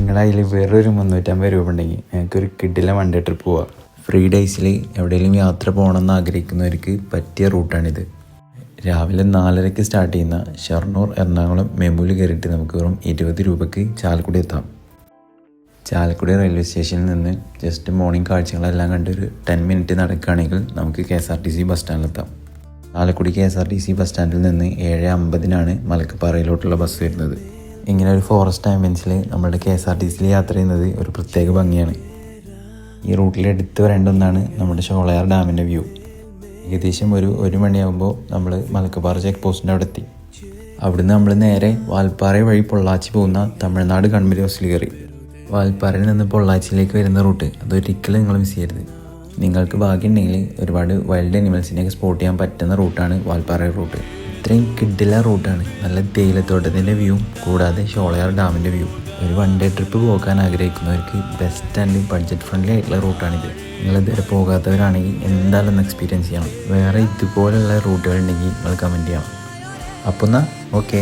നിങ്ങളുടെ അതിൽ വേറൊരു 350 രൂപ ഉണ്ടെങ്കിൽ ഞങ്ങൾക്കൊരു കിഡിലെ വൺ ഡേ ട്രിപ്പ് പോവാം. ഫ്രീ ഡേയ്സിൽ എവിടെയെങ്കിലും യാത്ര പോകണമെന്ന് ആഗ്രഹിക്കുന്നവർക്ക് പറ്റിയ റൂട്ടാണിത്. രാവിലെ 4:30 സ്റ്റാർട്ട് ചെയ്യുന്ന ഷൊർണൂർ എറണാകുളം മെമുവിൽ കയറിയിട്ട് നമുക്ക് വെറും 20 രൂപയ്ക്ക് ചാലക്കുടി എത്താം. ചാലക്കുടി റെയിൽവേ സ്റ്റേഷനിൽ നിന്ന് ജസ്റ്റ് മോർണിംഗ് കാഴ്ചകളെല്ലാം കണ്ട് ഒരു 10 മിനിറ്റ് നടക്കുകയാണെങ്കിൽ നമുക്ക് KSRTC ബസ് സ്റ്റാൻഡിലെത്താം. ചാലക്കുടി KSRTC ബസ് സ്റ്റാൻഡിൽ നിന്ന് 7:50 മലക്കപ്പാറയിലോട്ടുള്ള ബസ് വരുന്നത്. ഇങ്ങനെ ഒരു ഫോറസ്റ്റ് ആംബിയൻസിൽ നമ്മുടെ KSRTCയിൽ യാത്ര ചെയ്യുന്നത് ഒരു പ്രത്യേക ഭംഗിയാണ്. ഈ റൂട്ടിൽ എടുത്തു വരേണ്ട ഒന്നാണ് നമ്മുടെ ഷോളയാർ ഡാമിൻ്റെ വ്യൂ. ഏകദേശം ഒരു 1 മണിയാകുമ്പോൾ നമ്മൾ മലക്കപ്പാറ ചെക്ക് പോസ്റ്റിൻ്റെ അവിടെ എത്തി. അവിടുന്ന് നമ്മൾ നേരെ വാൽപ്പാറ വഴി പൊള്ളാച്ചി പോകുന്ന തമിഴ്നാട് ഗവൺമെൻറ് ബസ്സിൽ കയറി. വാൽപ്പാറയിൽ നിന്ന് പൊള്ളാച്ചിയിലേക്ക് വരുന്ന റൂട്ട് അതൊരിക്കലും നിങ്ങൾ മിസ് ചെയ്യരുത്. നിങ്ങൾക്ക് ഭാഗ്യമുണ്ടെങ്കിൽ ഒരുപാട് വൈൽഡ് അനിമൽസിനെയൊക്കെ സ്പോട്ട് ചെയ്യാൻ പറ്റുന്ന റൂട്ടാണ് വാൽപ്പാറ റൂട്ട്. ഇത്രയും കിഡില റൂട്ടാണ്. നല്ല തേയിലത്തോട്ടത്തിൻ്റെ വ്യൂ കൂടാതെ ഷോളയാർ ഡാമിൻ്റെ വ്യൂ. ഒരു വൺ ഡേ ട്രിപ്പ് പോകാൻ ആഗ്രഹിക്കുന്നവർക്ക് ബെസ്റ്റ് ആൻഡ് ബഡ്ജറ്റ് ഫ്രണ്ട്ലി ആയിട്ടുള്ള റൂട്ടാണിത്. നിങ്ങളിതുവരെ പോകാത്തവരാണെങ്കിൽ എന്തായാലും ഒന്ന് എക്സ്പീരിയൻസ് ചെയ്യണം. വേറെ ഇതുപോലുള്ള റൂട്ടുകളുണ്ടെങ്കിൽ നിങ്ങൾ കമൻറ്റ് ചെയ്യണം. അപ്പോൾ എന്നാൽ ഓക്കെ.